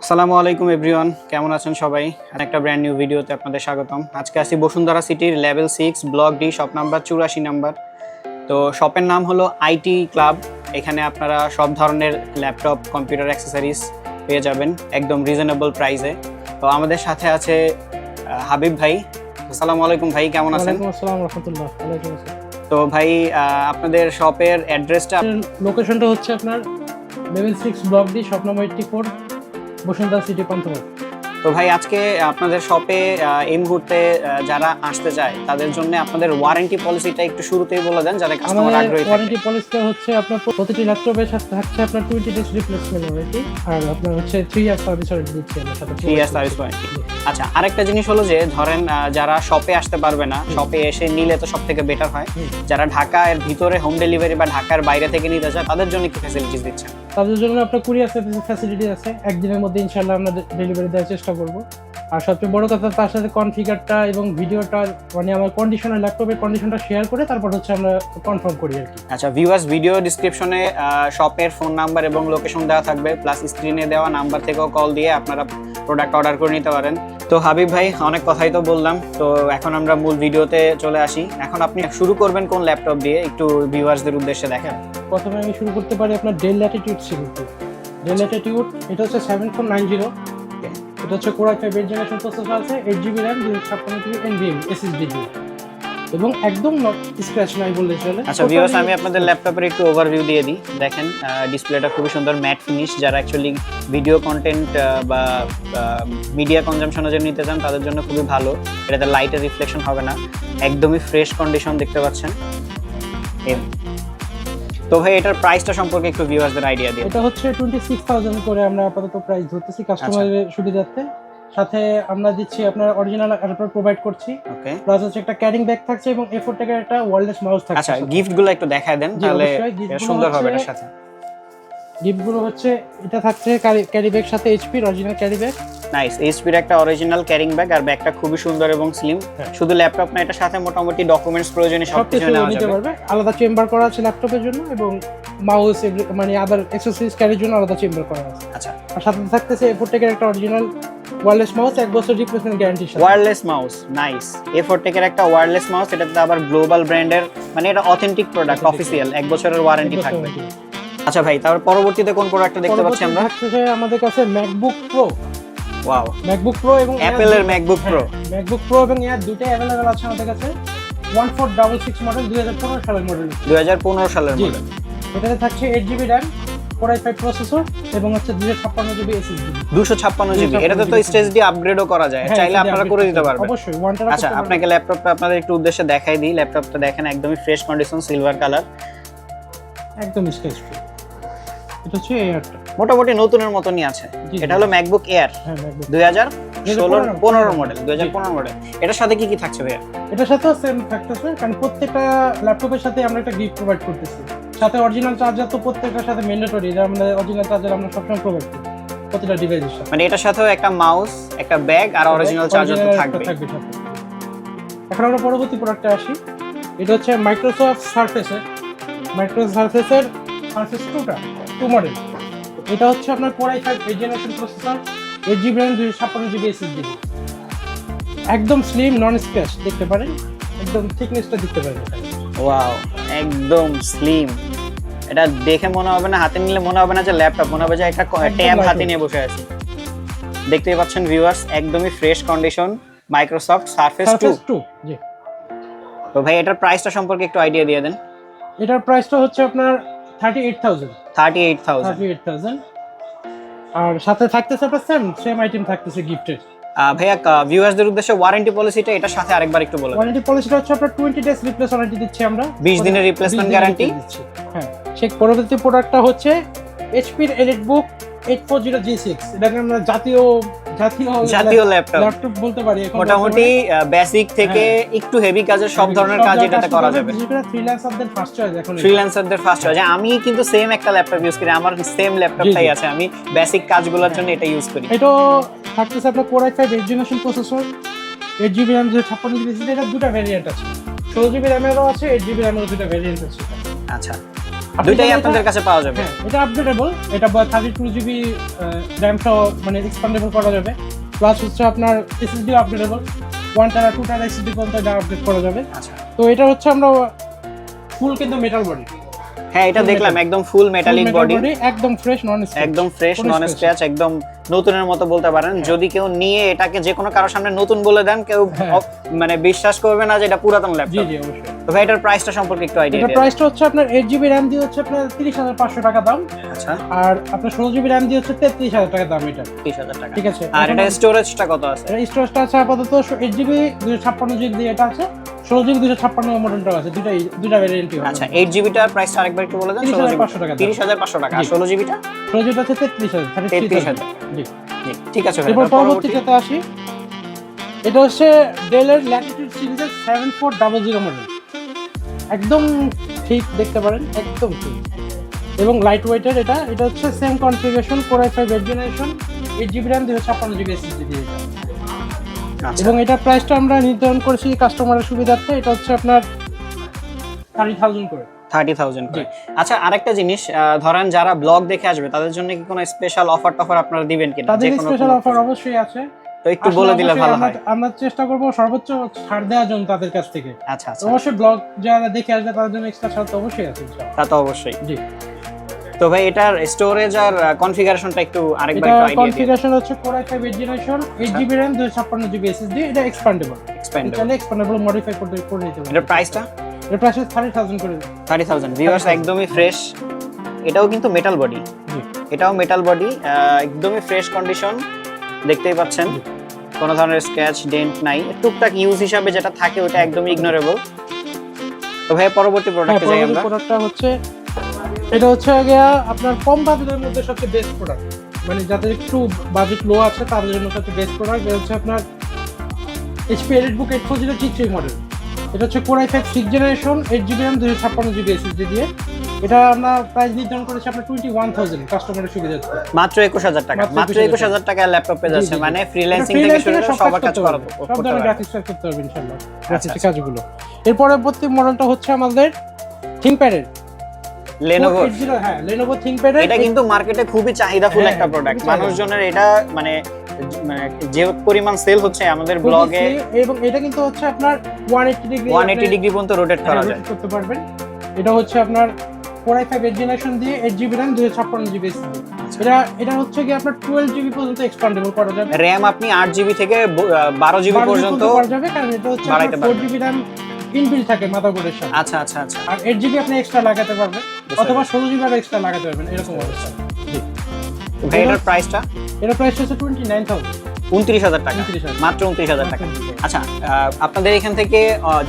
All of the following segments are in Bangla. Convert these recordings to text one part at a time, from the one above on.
আসসালামু আলাইকুম এভরিওয়ান, কেমন আছেন সবাই? একটা ব্র্যান্ড নিউ ভিডিওতে আপনাদের স্বাগতম। আজকে আসি বসুন্ধরা সিটির level 6 block D, shop number 84 number. তো শপের নাম হলো আইটি ক্লাব। এখানে আপনারা সব ধরনের ল্যাপটপ, কম্পিউটার অ্যাক্সেসরিজ পেয়ে যাবেন একদম রিজনেবল প্রাইসে। তো আমাদের সাথে আছে হাবিব ভাই। আসসালামু আলাইকুম ভাই, কেমন আছেন? ওয়ালাইকুম আসসালাম রাহমাতুল্লাহ। ওয়ালাইকুম আসসালাম। তো ভাই, আপনাদের শপের অ্যাড্রেসটা? লোকেশনটা হচ্ছে আপনার level 6 block D, shop number 84, Bashundhara City Panthapath. তো ভাই, আজকে আপনাদের শপে এই মুহূর্তে যারা আসতে চায় তাদের জন্য আপনাদের ওয়ারেন্টি পলিসিটা একটু শুরুতেই বলে দেন, যাতে কাস্টমার আমাদের আগ্রহী থাকে। ওয়ারেন্টি পলিসিটা হচ্ছে আপনার প্রতিটি ল্যাপটপের সাথে থাকছে আপনার 20 ডেজ রিপ্লেসমেন্ট ওয়ারেন্টি, আর আপনার হচ্ছে 3 ইয়ার সার্ভিস ওয়ারেন্টি দিচ্ছি আমরা সাথে। 3 ইয়ার সার্ভিস ওয়ারেন্টি। আচ্ছা, আরেকটা জিনিস হলো যে ধরেন যারা শপে আসতে পারবে না, শপে এসে নিলে তো সবথেকে বেটার হয়। যারা ঢাকার ভিতরে হোম ডেলিভারি বা ঢাকার বাইরে থেকে নিতে চায় তাদের জন্য কি ফ্যাসিলিটিস দিচ্ছেন? তাদের জন্য আপনার কুরিয়ার সার্ভিসের ফ্যাসিলিটি আছে। একদিনের মধ্যে ইনশাআল্লাহ আমরা ডেলিভারি দেওয়ার চেষ্টা করব। আর সবচেয়ে বড় কথা, তার সাথে কনফিগারটা এবং ভিডিওটা, মানে আমার কন্ডিশনের ল্যাপটপের কন্ডিশনটা শেয়ার করে তারপর হচ্ছে আমরা কনফার্ম করি আর কি। আচ্ছা ভিউয়ার্স, ভিডিও ডেসক্রিপশনে শপের ফোন নাম্বার এবং লোকেশন দেওয়া থাকবে, প্লাস স্ক্রিনে দেওয়া নাম্বার থেকেও কল দিয়ে আপনারা প্রোডাক্ট অর্ডার করে নিতে পারেন। তো হাবিব ভাই, অনেক কথাই তো বললাম, তো এখন আমরা মূল ভিডিওতে চলে আসি। এখন আপনি শুরু করবেন কোন ল্যাপটপ দিয়ে, একটু ভিউয়ার্সদের উদ্দেশ্যে দেখেন। প্রথমে আমি শুরু করতে পারি আপনার del Latitude series. Del Latitude এটা হচ্ছে 7490। এটা হচ্ছে কোর i5 8 জেনারেশন প্রসেসর আছে, 8GB RAM, 256GB NVMe SSD দিয়ে, এবং একদম স্ক্র্যাচ নাই বললে চলে। আচ্ছা ভিউয়ার্স, আমি আপনাদের ল্যাপটপের একটু ওভারভিউ দিয়ে দিই। দেখেন ডিসপ্লেটা খুবই সুন্দর, ম্যাট ফিনিশ। যারা অ্যাকচুয়ালি ভিডিও কন্টেন্ট বা মিডিয়া কনজাম্পশনের জন্য নিতে চান তাদের জন্য খুবই ভালো। এটাতে লাইটের রিফ্লেকশন হবে না, একদমই ফ্রেশ কন্ডিশন দেখতে পাচ্ছেন। তো ভাই, এটার প্রাইসটা সম্পর্কে একটু ভিউয়ারদের আইডিয়া দিন। এটা হচ্ছে 26000 করে আমরা আপাতত প্রাইস ধরতেছি কাস্টমারের সুবিধার্থে। সাথে আমরা দিচ্ছি আপনার অরিজিনাল অ্যাডাপ্টার প্রোভাইড করছি। ওকে, প্লাস হচ্ছে একটা ক্যারিং ব্যাগ থাকছে এবং A4 টাকার একটা ওয়্যারলেস মাউস থাকছে। আচ্ছা, গিফটগুলো একটু দেখায় দেন, তাহলে সুন্দর হবে এটার সাথে। গিফটগুলো হচ্ছে এটা থাকছে ক্যারি ব্যাগ সাথে HP original carry bag. Nice, এইচপির একটা অরিজিনাল ক্যারিং ব্যাগ, আর ব্যাগটা খুবই সুন্দর এবং স্লিম। শুধু ল্যাপটপ না, এটার সাথে মোটামুটি ডকুমেন্টস প্রয়োজনীয় সবকিছু নেওয়া যাবে। আলাদা চেম্বার করা আছে ল্যাপটপের জন্য, এবং মাউস মানে আদার অ্যাকসেসরিজ ক্যারির জন্য আলাদা চেম্বার করা আছে। আচ্ছা, আর সাথে থাকতেছে A4 টাকার একটা অরিজিনাল ওয়্যারলেস মাউস, 1 বছর রিপ্লেসমেন্ট গ্যারান্টি সাথে। Wireless mouse, nice. A4 টেকের একটা ওয়্যারলেস মাউস, এটাতে আবার গ্লোবাল ব্র্যান্ডের, মানে এটা অথেন্টিক প্রোডাক্ট, অফিসিয়াল, 1 বছরের ওয়ারেন্টি থাকবে। আচ্ছা ভাই, তারপর পরবর্তীতে কোন প্রোডাক্টটা দেখতে পাচ্ছি আমরা? আমাদের কাছে MacBook pro. Wow, MacBook pro এবং অ্যাপলের ম্যাকবুক প্রো। ম্যাকবুক প্রো এবং এয়ার দুটোই अवेलेबल আছে আমাদের কাছে। 1466 মডেল, 2015 সালের মডেল। 2015 সালের মডেল। এটাতে থাকছে 8GB RAM, core i5 processor, এবং হচ্ছে 256GB SSD। 256GB, এটাতে তো SSD আপগ্রেডও করা যায়, চাইলে আপনারা করে দিতে পারবেন। অবশ্যই 1 টেরা। আচ্ছা, আপনাকে ল্যাপটপটা আপনাদের একটু উদ্দেশ্যে দেখাই দিই। ল্যাপটপটা দেখেন, একদমই ফ্রেশ কন্ডিশন, সিলভার কালার, একদম স্কেচ ফ্রি। এটা হচ্ছে এয়ারটা মোটামুটি নতুনের মতনই আছে। এটা হলো ম্যাকবুক এয়ার, হ্যাঁ ম্যাকবুক 2015 মডেল। 2015 মডেল। এটার সাথে কি কি থাকছে ভাইয়া? এটার সাথেও সেম থাকতেছে, কারণ প্রত্যেকটা ল্যাপটপের সাথে আমরা একটা গিফট প্রোভাইড করতেছি। সাথে অরিজিনাল চার্জার তো প্রত্যেকটার সাথে ম্যান্ডেটরি, যেটা আমরা অরিজিনাল চার্জার আমরা সবসময় প্রোভাইড করি প্রত্যেকটা ডিভাইসের সাথে। মানে এটার সাথেও একটা মাউস, একটা ব্যাগ আর অরিজিনাল চার্জার তো থাকবে। এখন আমরা পরবর্তী প্রোডাক্টে আসি। এটা হচ্ছে মাইক্রোসফট সারফেসের সারফেস 2 মডেল। এটা হচ্ছে আপনার core i5 8 generation processor, 8GB RAM, 256GB SSD। একদম স্লিম, নন স্ক্র্যাচ দেখতে পারেন, একদম থিকনেসটা দেখতে পারেন। ওয়াও, একদম স্লিম। এটা দেখে মনে হবে না, হাতে নিলে মনে হবে না যে ল্যাপটপ, মনে হবে যে একটা ট্যাব হাতে নিয়ে বসে আছি। দেখতেই পাচ্ছেন ভিউয়ার্স, একদমই ফ্রেশ কন্ডিশন মাইক্রোসফট সারফেস 2। জি। তো ভাই, এটার প্রাইসটা সম্পর্কে একটু আইডিয়া দিয়ে দেন। এটার প্রাইসটা হচ্ছে আপনার 38,000। 38,000। আর সাথে থাকতেছে আপনার সেম আইটেম থাকতেছে গিফটের। ভাইয়া, ভিউয়ার্সদের উদ্দেশ্যে ওয়ারেন্টি পলিসিটা এটার সাথে আরেকবার একটু বলুন। ওয়ারেন্টি পলিসিটা হচ্ছে আপনার 20 ডেজ রিপ্লেস ওয়ারেন্টি দিচ্ছি আমরা, 20 দিনের রিপ্লেসমেন্ট গ্যারান্টি। হ্যাঁ, সেই পরবর্তী প্রোডাক্টটা হচ্ছে এইচপি এর এলিটবুক 840G6। এটাকে আমরা জাতীয় ল্যাপটপ বলতে পারি। মোটামুটি বেসিক থেকে একটু হেভি কাজের সব ধরনের কাজ এটাতে করা যাবে। ফ্রিল্যান্সারদের ফার্স্ট চয়েস এখন। ফ্রিল্যান্সারদের ফার্স্ট চয়েস। আমি কিন্তু সেম একটা ল্যাপটপ ইউজ করি, আমার সেম ল্যাপটপটাই আছে, আমি বেসিক কাজগুলোর জন্য এটা ইউজ করি। এটা থাকতেছে আপনার core i5 8 generation processor, 8GB RAM, 256GB SSD। এটা দুটো ভেরিয়েন্ট আছে, 16GB RAM এরও আছে, 8GB RAM এরও দুটো ভেরিয়েন্ট আছে। আচ্ছা, দুইটাই আপনাদের কাছে পাওয়া যাবে। হ্যাঁ, এটা আপডেটেবল, এটা 32 জিবি র্যাম সহ মানে এক্সপান্ডেবল করা যাবে। প্লাস হচ্ছে আপনার এসএসডি আপডেটেবল, 1 টেরা 2 টেরা এসএসডি পর্যন্ত এটা আপডেট করা যাবে। আচ্ছা, তো এটা হচ্ছে আমরা ফুল কিন্তু মেটাল বডি। হ্যাঁ এটা দেখলাম একদম ফুল মেটালিক বডি, একদম ফ্রেশ নন স্ক্র্যাচ, একদম ফ্রেশ নন স্ক্র্যাচ, একদম নতুনের মতো বলতে পারেন। যদি কেউ নিয়ে এটাকে যে কোনো কারোর সামনে নতুন বলে দেন, কেউ মানে বিশ্বাস করবে না যে এটা পুরাতন জি ল্যাপটপ। জি অবশ্যই। তো ভাই এটার প্রাইসটা সম্পর্কে একটু আইডিয়া এটা দিন। প্রাইসটা হচ্ছে আপনার 8 জিবি র্যাম দিয়ে হচ্ছে আপনার 30,500 টাকা দাম। আচ্ছা, আর আপনার 16 জিবি র্যাম দিয়ে হচ্ছে 33,000 টাকা দাম এটা। 30,000 টাকা। ঠিক আছে। আর এটা স্টোরেজটা কত আছে? এটা স্টোরেজটা আছে আপাতত 8 জিবি 256 জিবি দিয়ে এটা আছে, 16 জিবি 256 মডেলটাও আছে, দুইটা ভ্যারিয়েন্টই আছে। আচ্ছা, 8 জিবিটার প্রাইসটা আরেকবার একটু বলে দেন। 30,500 টাকা। 30,500 টাকা। আর 16 জিবিটা? 16 জিবিটা আছে 33,000। 33,000। জি জি, ঠিক আছে ভাই। এরপর পরবর্তীতে আসি, এটা হচ্ছে ডেলের ল্যাটিটিউড সিরিজের 7400 মডেল। একদম ঠিক দেখতে পারেন, একদম ঠিক এবং লাইট ওয়েটের। এটা হচ্ছে same configuration, core i5 8th generation, 8 GB RAM 256 GB SSD দিয়ে এটা। আচ্ছা, এবং এটার প্রাইসটা আমরা নির্ধারণ করেছি কাস্টমারের সুবিধার্থে। এটা হচ্ছে আপনার 30,000 করে। 30,000 করে। আচ্ছা, আরেকটা জিনিস, ধরেন যারা ব্লগ দেখে আসবে তাদের জন্য কি কোনো স্পেশাল অফার টফার আপনারা দিবেন কিনা? তাদের যে কোনো স্পেশাল অফার অবশ্যই আছে, তো একটু বলে দিলে ভালো হয়। আমরা চেষ্টা করব সর্বোচ্চ ছাড় দেওয়ার জন্য তাদের কাছ থেকে। আচ্ছা আচ্ছা, অবশ্যই ব্লগ যারা দেখে আসবে তাদের জন্য এক্সট্রা ছাড় তো অবশ্যই আছে ইনশাআল্লাহ। তা তো অবশ্যই। জি, তো ভাই এটার স্টোরেজ আর কনফিগারেশনটা একটু আরেকবার এটা একটু আইডিয়া দিন। কনফিগারেশন হচ্ছে core i5 8th generation, 8 GB RAM 256 GB SSD. এটা এক্সপ্যান্ডেবল, এক্সপ্যান্ডেবল মডিফাই করে নিতে পারবেন। এটার প্রাইসটা? এর প্রাইস 30,000 করে। 30,000। ভিউয়ার্স, একদমই ফ্রেশ। এটাও কিন্তু মেটাল বডি, জি এটাও মেটাল বডি, একদমই ফ্রেশ কন্ডিশন, দেখতেই পাচ্ছেন। কোনো ধরনের স্ক্র্যাচ ডেন্ট নাই। টুকটাক ইউজ হিসাবে যেটা থাকে ওটা একদমই ইগনোরেবল। তো ভাই পরবর্তী প্রোডাক্টে যাই আমরা। প্রোডাক্টটা হচ্ছে, এটা হচ্ছে আগে আপনার কম বাজেটের মধ্যে সবচেয়ে বেস্ট প্রোডাক্ট, মানে যাদের একটু বাজেট লো আছে তাদের জন্য সবচেয়ে বেস্ট প্রোডাক্ট। এটা হচ্ছে আপনার HP EliteBook 840 G3 মডেল। এটা হচ্ছে core i5 6th generation, 8 GB RAM 256 GB SSD দিয়ে। এটা আমরা প্রাইস নির্ধারণ করেছি আপনার 21,000 কাস্টমারের সুবিধার্থে। মাত্র 21,000 টাকা। মাত্র 21,000 টাকায় ল্যাপটপ পেয়ে যাচ্ছে, মানে ফ্রিল্যান্সিং থেকে ফ্রিল্যান্সিং শুরু এর করে সব কাজ করাতে সব ধরনের গ্রাফিক্স করতে পারবেন ইনশাআল্লাহ, গ্রাফিক্স কাজগুলো। এর পরবর্তী মডেলটা হচ্ছে আমাদের ThinkPad এর Lenovo। হ্যাঁ, Lenovo ThinkPad। এটা কিন্তু মার্কেটে খুবই চাহিদাফুল একটা প্রোডাক্ট। মানুষজনের এটা মানে যে পরিমাণ সেল হচ্ছে আমাদের ব্লগে, এবং এটা কিন্তু হচ্ছে আপনার 180 ডিগ্রি পর্যন্ত রোটেট করা যায়, করতে পারবেন। এটা হচ্ছে আপনার কোর i5 8th জেনারেশন দিয়ে 8 জিবি র্যাম 256 জিবি এসএসডি। এটা হচ্ছে কি আপনার 12 জিবি পর্যন্ত এক্সপ্যান্ডেবল করা যাবে। র‍্যাম আপনি 8 জিবি থেকে 12 জিবি পর্যন্ত করা যাবে, কারণ এটা হচ্ছে 4 জিবি র্যাম ইনবিল্ট থাকে মাদারবোর্ডের সাথে। আচ্ছা আচ্ছা আচ্ছা। আর 8 জিবি আপনি এক্সট্রা লাগাতে পারবেন, অথবা 16 জিবি আর এক্সট্রা লাগাতে পারবেন, এরকম অবস্থা। জি, ভাই এটার প্রাইসটা? এটার প্রাইস হচ্ছে 29,000। 29,000 টাকা। 29,000 মাত্র 29,000 টাকা। আচ্ছা, আপনাদের এখান থেকে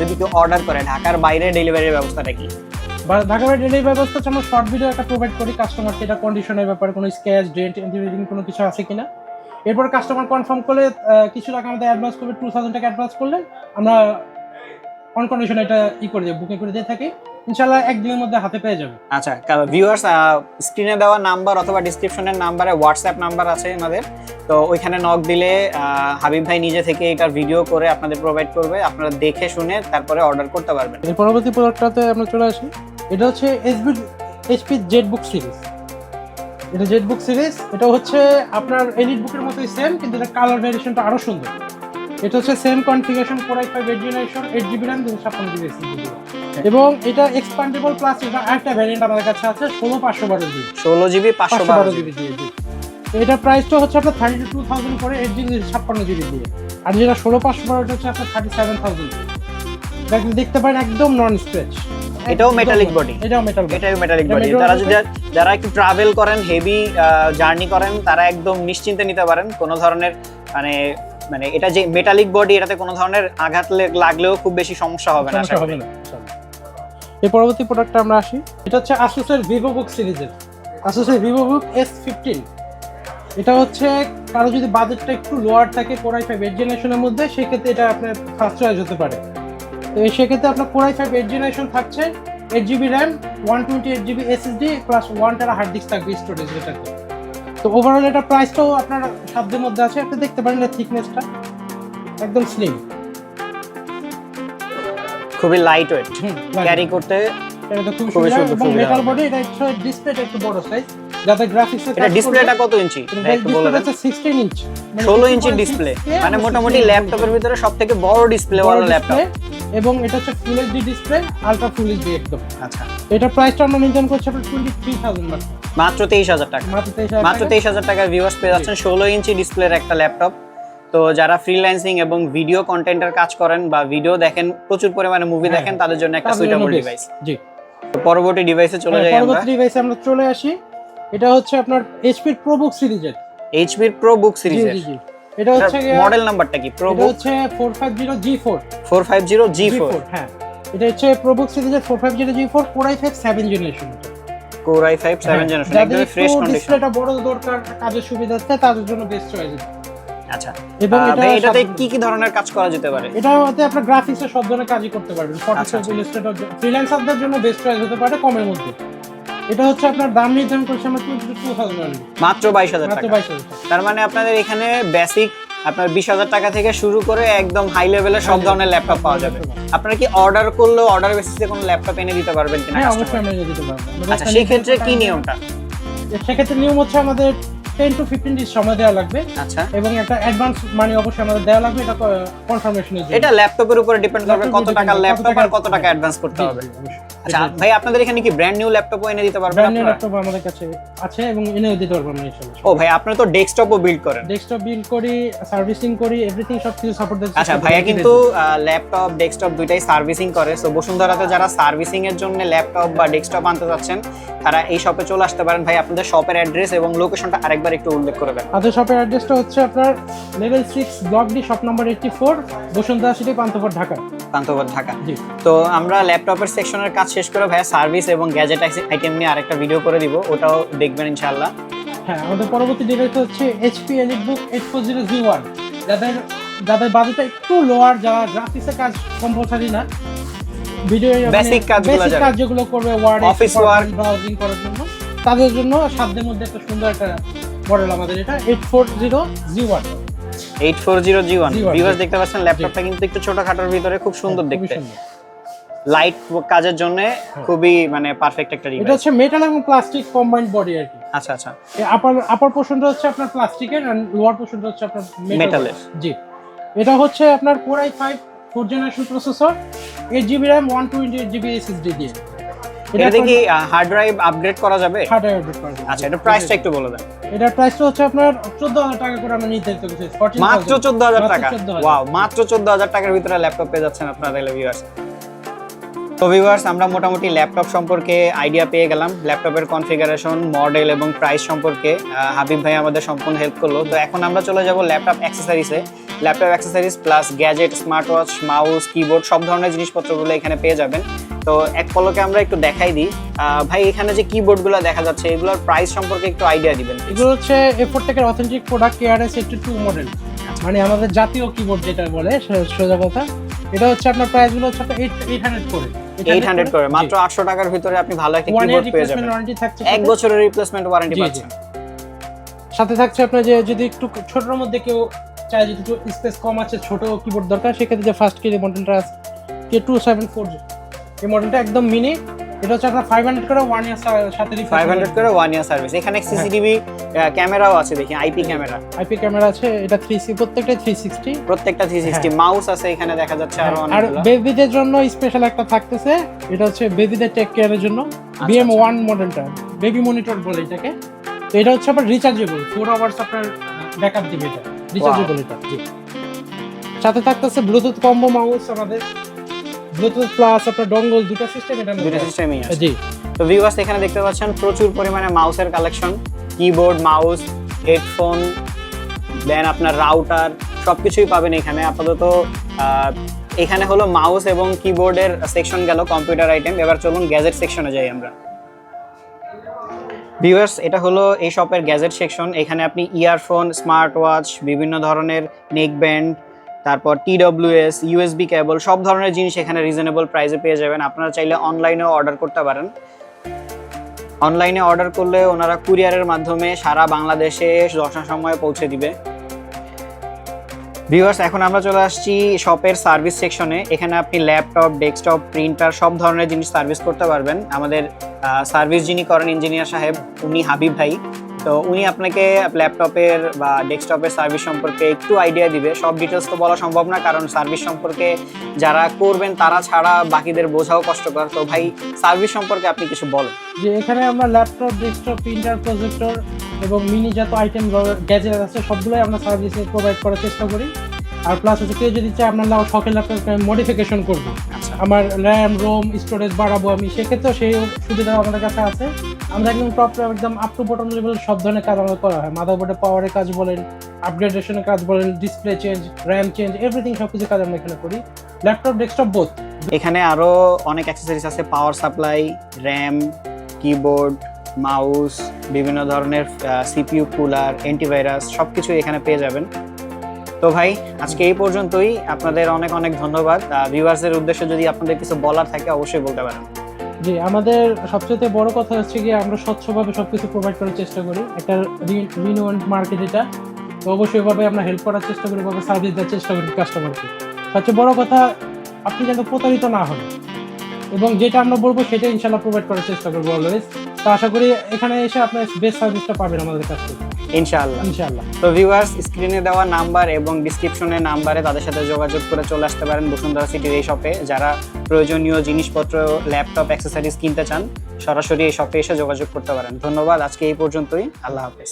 যদি কেউ অর্ডার করে ঢাকার বাইরে ডেলিভারির ব্যবস্থাটা কি? ঢাকা বাইরে ডেলিভারি ব্যবস্থা হচ্ছে আমরা শর্ট ভিডিও একটা প্রোভাইড করি কাস্টমারকে, এটা কন্ডিশনের ব্যাপারে কোনো স্ক্র্যাচ ডেন্ট এন্টিরিং কোনো কিছু আছে কিনা। এরপর কাস্টমার কনফার্ম করলে কিছু টাকা আমাদের অ্যাডভান্স করবে, 2,000 টাকা অ্যাডভান্স করলে আমরা অন কন্ডিশনে এটা করে দিয়ে বুকিং করে দিয়ে থাকি। ইনশাআল্লাহ একদিনের মধ্যে হাতে পেয়ে যাবে। আচ্ছা ভিউয়ার্স, স্ক্রিনে দেওয়া নাম্বার অথবা ডেসক্রিপশনের নাম্বারে হোয়াটসঅ্যাপ নাম্বার আছে আমাদের, তো ওইখানে নক দিলে হাবিব ভাই নিজে থেকে এটার ভিডিও করে আপনাদের প্রোভাইড করবে, আপনারা দেখে শুনে তারপরে অর্ডার করতে পারবেন। এর পরবর্তী প্রোডাক্টটাতে আমরা চলে আসি। এটা হচ্ছে HP ZBook সিরিজ। এটা ZBook সিরিজ, এটা হচ্ছে আপনার EliteBook এর মতোই সেম, কিন্তু এটা কালার ভেরিয়েশনটা আরো সুন্দর। এটা হচ্ছে same configuration, core i5 8th generation, 8 GB RAM 256 GB SSD. এবং এটা এক্সপ্যান্ডেবল প্লাস এটা আরেকটা ভ্যারিয়েন্ট আমাদের কাছে আছে 16/512 জিবি। 16 জিবি 512 জিবি দিয়ে। তো এটা প্রাইসটা হচ্ছে আপনার 32,000 করে, 8 জিবি 256 জিবি দিয়ে। আর যেটা 16/512 হচ্ছে আপনার 37,000। এটা দেখতে পারেন একদম নন স্ক্র্যাচ। এটাও মেটালিক বডি। এটাও মেটালিক বডি। যারা একটু ট্রাভেল করেন, হেভি জার্নি করেন, তারা একদম নিশ্চিন্তে নিতে পারেন। কোনো ধরনের মানে এটা যে মেটালিক বডি, এটাতে কোনো ধরনের আঘাত লাগলেও খুব বেশি সমস্যা হবে না। এই পরবর্তী প্রোডাক্টটা আমরা আসি। এটা হচ্ছে Asus এর VivoBook সিরিজের, Asus এর VivoBook S15। এটা হচ্ছে কারো যদি বাজেটটা একটু লোয়ার থাকে কোর i5 8th জেনারেশনের মধ্যে, সেক্ষেত্রে এটা আপনার ফার্স্ট চয়েস হতে পারে। তো সেক্ষেত্রে আপনার কোর i5 8th জেনারেশন থাকছে, 8 GB RAM 128 GB SSD plus 1 টেরা হার্ড ডিস্ক থাকবে স্টোরেজ এটাতে। তো ওভারঅল এটা প্রাইসটাও আপনার সাধ্যের মধ্যে আছে। আপনি দেখতে পারেন এর থিকনেসটা একদম স্লিম, খুবই লাইট ওয়েট, ক্যারি করতে এটা খুব খুবই সুন্দর সুন্দর এবং সুবিধা মেটাল হবে। বডি, এটা হচ্ছে ডিসপ্লেটা একটু বড় সাইজ, যাতে গ্রাফিক্সে এটা ডিসপ্লেটা কত ইঞ্চি একটু বলে দেন। 16 ইঞ্চ 16 ইঞ্চি ডিসপ্লে, মানে মোটামুটি ল্যাপটপের ভিতরে সবথেকে বড় ডিসপ্লে ওয়ালা ল্যাপটপ। এবং এটা হচ্ছে full HD display, ultra full HD একদম। আচ্ছা, এটা প্রাইসটা আমরা নির্ধারণ করছি আপনার 23,000 মাত্র 23,000 টাকা। মাত্র 23,000 মাত্র 23,000 টাকার ভিউয়ার্স পেয়ে যাচ্ছেন 16 ইঞ্চি ডিসপ্লের একটা ল্যাপটপ। তো যারা ফ্রিল্যান্সিং এবং ভিডিও কন্টেন্টের কাজ করেন বা ভিডিও দেখেন, প্রচুর পরিমাণে মুভি হ্যাঁ, দেখেন, তাদের জন্য একটা তাদের জন্য সুইটেবল best। ডিভাইস। জি, তো পরবর্তী ডিভাইসে চলে যাই আমরা। পরবর্তী ডিভাইসে আমরা চলে আসি। এটা হচ্ছে আপনার এইচপির প্রোবুক সিরিজের। এইচপির প্রোবুক জি সিরিজের জি জি, এটা হচ্ছে মডেল নাম্বারটা কি? এটা প্রোবুক হচ্ছে 450G4। 450G4। হ্যাঁ, এটা হচ্ছে প্রোবুক সিরিজের 450G4 Core i5 7 generation. Core i5 7 generation, একদম ফ্রেশ কন্ডিশন। ডিসপ্লেটা বড় দরকার, কাজের সুবিধার্থে তাদের জন্য বেস্ট চয়েস। আচ্ছা, এবং ভাই এটাতে কি কি ধরনের কাজ করা যেতে পারে? এটাতে আপনার গ্রাফিক্সের সব ধরনের কাজই করতে পারবেন। আচ্ছা, ফটোশপ, আচ্ছা। ইলাস্ট্রেটর, ফ্রিল্যান্সারদের জন্য বেস্ট চয়েস হতে পারে কমের মধ্যে। এটা হচ্ছে আপনার দাম নির্ধারণ করছে আমরা 22,000 মাত্র 22,000 মাত্র টাকা। 22,000 তার মানে আপনাদের এখানে বেসিক আপনার 20,000 টাকা থেকে শুরু করে একদম হাই লেভেলের সব ধরনের ল্যাপটপ পাওয়া যাবে। আপনারা কি অর্ডার করলে অর্ডার বেসিসে কোনো ল্যাপটপ এনে দিতে পারবেন কিনা? হ্যাঁ, customer? অবশ্যই আমরা এনে দিতে পারবো। আচ্ছা, সেই ক্ষেত্রে কি নিয়মটা? সেক্ষেত্রে নিয়ম হচ্ছে আমাদের 10 to 15 দিন সময় দেওয়া লাগবে আচ্ছা, এবং একটা অ্যাডভান্স মানি অবশ্যই আমাদের দেওয়া লাগবে, এটা কনফার্মেশনের জন্য। এটা ল্যাপটপের উপরে ডিপেন্ড করবে কত ল্যাপটপের টাকার depend, ল্যাপটপ কত আর টাকা- কত টাকা অ্যাডভান্স করতে জি, হবে। জি, অবশ্যই। আচ্ছা ভাই, আপনাদের এখানে কি ব্র্যান্ড নিউ ল্যাপটপও এনে দিতে পারবেন ব্র্যান্ড নিউ আপনারা? ল্যাপটপ আমাদের কাছে আছে এবং এনেও দিতে পারবো আমরা ইনশাআল্লাহ। ও ভাই, আপনারা তো ডেস্কটপও বিল্ড করেন। ডেস্কটপ বিল্ড করি, সার্ভিসিং করি, এভরিথিং সব কিছু সাপোর্ট দিতে। আচ্ছা, ভাইয়া কিন্তু ল্যাপটপ ডেস্কটপ দুইটাই সার্ভিসিং করে। সো বসুন্ধরাতে যারা সার্ভিসিং এর জন্য ল্যাপটপ বা ডেস্কটপ আনতে যাচ্ছেন, তারা এই শপে চলে আসতে পারেন। ভাই আপনাদের শপের অ্যাড্রেস এবং লোকেশনটা আরেকবার একটু উল্লেখ করে দেন। আমাদের শপের অ্যাড্রেসটা হচ্ছে আপনার level 6 block D shop number 84 Bashundhara City Panthapath Dhaka. Panthapath Dhaka. জি, তো আমরা ল্যাপটপের সেকশনের কাজ শেষ করে ভাইয়া সার্ভিস এবং গ্যাজেট আইটেম নিয়ে আরেকটা ভিডিও করে দিব, ওটাও দেখবেন ইনশাআল্লাহ। হ্যাঁ, আমাদের পরবর্তী ডিভাইস হচ্ছে HP EliteBook 840G1। যাদের বাজেটটা একটু লোয়ার, যারা গ্রাফিক্সের কাজ কম্পালসারি না, ভিডিও Basic কাজগুলো যারা- কাজ যেগুলো করবে, ওয়ার্ড, Office work, ব্রাউজিং করার জন্য, তাদের জন্য সাধ্যের মধ্যে একটা সুন্দর একটা মডেল আমাদের এটা 840G1। 840G1 G1, ভিউয়ার্স জি। দেখতে পাচ্ছেন, ল্যাপটপটা কিন্তু একটু ছোটখাটোর ভিতরে খুব সুন্দর খুবই দেখতে, সুন্দর। লাইট কাজের জন্য খুবই মানে পারফেক্ট একটা এটা ডিভাইস। হচ্ছে মেটাল এবং প্লাস্টিক কম্বাইন্ড বডি আর কি। আচ্ছা আচ্ছা, আপার পোর্শনটা হচ্ছে আপনার প্লাস্টিকের আর লোয়ার পোর্শনটা হচ্ছে আপনার মেটালের। জি, এটা হচ্ছে আপনার Core i5 4th generation processor, 8GB RAM 128GB SSD দিয়ে। এটাতে কি হার্ড ড্রাইভ আপগ্রেড করা যাবে? হার্ডওয়্যার আপডেট করা যাবে। আচ্ছা, এটা প্রাইসটা একটু বলে দেন। এটার প্রাইসটা হচ্ছে আপনার 14,000 টাকা করে আমরা নির্ধারিত করেছি। 14,000 মাত্র 14,000 টাকা। 14,000 ওয়াও, মাত্র 14,000 টাকার ভিতরে ল্যাপটপ পেয়ে যাচ্ছেন আপনারা ভিউয়ার্স। তো ভিউয়ার্স, আমরা মোটামুটি ল্যাপটপ সম্পর্কে আইডিয়া পেয়ে গেলাম, ল্যাপটপের কনফিগারেশন, মডেল এবং প্রাইস সম্পর্কে হাবিব ভাই আমাদের সম্পূর্ণ হেল্প করলো। তো এখন আমরা চলে যাব ল্যাপটপ অ্যাক্সেসরিজে। Laptop accessories plus gadget, smart watch, mouse, keyboard সব ধরনের জিনিসপত্রগুলো এখানে পেয়ে যাবেন। তো এক পলকে আমরা একটু দেখাই দিই। ভাই, এখানে যে কিবোর্ডগুলো দেখা যাচ্ছে, এগুলোর প্রাইস সম্পর্কে একটু আইডিয়া দিবেন। এগুলো হচ্ছে এফোর্টেকের অথেন্টিক প্রোডাক্ট KRS-82 মডেল, মানে আমাদের জাতীয় কিবোর্ড যেটা বলে সোজা কথা। এটা হচ্ছে আপনার প্রাইসগুলো হচ্ছে আপনার 800 করে 800 করে, মাত্র 800 টাকার ভিতরে আপনি ভালো একটা 1 কিবোর্ড year পেয়ে replacement যাবেন। warranty থাকছে 1 বছরের রিপ্লেসমেন্ট ওয়ারেন্টি জি, জি। পাচ্ছেন। সাথে থাকছে আপনার যে যদি একটু ছোটর মধ্যে কেউ চায়, যদি একটু স্পেস কম আছে, ছোট কিবোর্ড দরকার, সেক্ষেত্রে যে ফার্স্ট যে মডেলটা আছে K274, এই মডেলটা একদম মিনি। এটা হচ্ছে আপনার 500 করে 1 ইয়ার সাথে 500 করে 1 ইয়ার সার্ভিস। এখানে সিসিটিভি ক্যামেরাও আছে, দেখি আইপি ক্যামেরা, আইপি ক্যামেরা আছে। এটা 360, প্রত্যেকটা 360। প্রত্যেকটা 360। মাউস আছে এখানে দেখা যাচ্ছে আরো আর অনেকগুলো। বেবিদের জন্য স্পেশাল একটা থাকতেছে, এটা হচ্ছে বেবিদের টেক কেয়ারের জন্য BM1 মডেলটা, বেবি মনিটর বলে এটাকে। তো এটা হচ্ছে আপনার রিচার্জেবল, 4 আওয়ার্স আপনার ব্যাকআপ দিবে। এটা রিচার্জেবল এটা, জি। সাথে থাকতেছে ব্লুটুথ কম্বো মাউস, আমাদের ব্লুটুথ প্লাস আপনার ডঙ্গল, দুটো সিস্টেম এটা দুটো সিস্টেমই আছে। জি। তো ভিউয়ার্স, এখানে দেখতে পাচ্ছেন প্রচুর পরিমাণে মাউসের কালেকশন, কিবোর্ড, মাউস, হেডফোন, দেন আপনার রাউটার সবকিছুই পাবেন এখানে। আপাতত এখানে হলো মাউস এবং কিবোর্ডের সেকশন গেল, কম্পিউটার আইটেম। এবার চলুন গ্যাজেট সেকশনে যাই আমরা। ভিউয়ার্স, এটা হলো এই শপের গ্যাজেট সেকশন। এখানে আপনি ইয়ারফোন, স্মার্ট ওয়াচ, বিভিন্ন ধরনের নেক ব্যান্ড, তারপর TWS, USB কেবল, সব ধরনের জিনিস এখানে রিজনেবল প্রাইসে পেয়ে যাবেন। আপনারা চাইলে অনলাইনেও অর্ডার করতে পারেন। অনলাইনে অর্ডার করলে ওনারা কুরিয়ারের মাধ্যমে সারা বাংলাদেশে যথাসময়ে পৌঁছে দিবে। ভিউয়ার্স, এখন আমরা চলে আসছি শপের সার্ভিস সেকশনে। এখানে আপনি ল্যাপটপ, ডেস্কটপ, প্রিন্টার সব ধরনের জিনিস সার্ভিস করতে পারবেন। আমাদের সার্ভিস যিনি করেন ইঞ্জিনিয়ার সাহেব, উনি হাবিব ভাই। তো উনি আপনাকে ল্যাপটপের বা ডেস্কটপের সার্ভিস সম্পর্কে একটু আইডিয়া দিবে। সব ডিটেলস তো বলা সম্ভব না, কারণ সার্ভিস সম্পর্কে যারা করবেন তারা ছাড়া বাকিদের বোঝাও কষ্টকর। তো ভাই, সার্ভিস সম্পর্কে আপনি কিছু বলেন। যে এখানে আমরা ল্যাপটপ, ডেস্কটপ, প্রিন্টার, প্রজেক্টর এবং মিনি যত আইটেম গ্যাজেট আছে সবগুলোই আমরা সার্ভিসে প্রোভাইড করার চেষ্টা করি। আর প্লাস হচ্ছে কেউ যদি চায় আপনার শখের ল্যাপটপকে মডিফিকেশন করবো, আমার র্যাম রোম স্টোরেজ বাড়াবো আমি, সেক্ষেত্রেও সেই সুবিধা আমাদের কাছে আছে। আমরা একদম একদম আপ টু বটম লেভেল সব ধরনের কাজ আমাদের করা হয়। মাদারবোর্ডে পাওয়ারের কাজ বলেন, আপগ্রেডেশনের কাজ বলেন, display change, RAM change, everything সব কিছু কাজ আমরা এখানে করি, ল্যাপটপ ডেস্কটপ বোথ। এখানে আরো অনেক অ্যাক্সেসরিজ আছে, power supply, RAM, keyboard, mouse, বিভিন্ন ধরনের সিপিইউ, কুলার, অ্যান্টিভাইরাস সবকিছু এখানে পেয়ে যাবেন। তো ভাই, আজকে এই পর্যন্তই। আপনাদের অনেক অনেক ধন্যবাদ। ভিউয়ার্সের উদ্দেশ্যে যদি আপনাদের কিছু বলার থাকে অবশ্যই বলতে পারেন। জি, আমাদের সবচেয়ে বড় কথা হচ্ছে কি আমরা স্বচ্ছভাবে সবকিছু প্রোভাইড করার চেষ্টা করি। একটা রিনোয়েন্ট মার্কেট এটা, তো অবশ্যই এভাবে আমরা হেল্প করার চেষ্টা করি, এভাবে সার্ভিস দেওয়ার চেষ্টা করি কাস্টমারকে। সবচেয়ে বড় কথা, আপনি যেন প্রতারিত না হন, এবং যেটা আমরা বলবো সেটা ইনশাল্লাহ প্রোভাইড করার চেষ্টা করবো অলওয়েজ। তো আশা করি এখানে এসে আপনার বেস্ট সার্ভিসটা পাবেন আমাদের কাছ থেকে ইনশাআল্লাহ। ইনশাআল্লাহ। তো ভিউয়ার্স, স্ক্রিনে দেওয়া নাম্বার এবং ডিসক্রিপশনের নাম্বারে তাদের সাথে যোগাযোগ করে চলে আসতে পারেন বসুন্ধরা সিটির এই শপে। যারা প্রয়োজনীয় জিনিসপত্র, ল্যাপটপ, অ্যাক্সেসরিজ কিনতে চান, সরাসরি এই শপে এসে যোগাযোগ করতে পারেন। ধন্যবাদ, আজকে এই পর্যন্তই। আল্লাহ হাফেজ।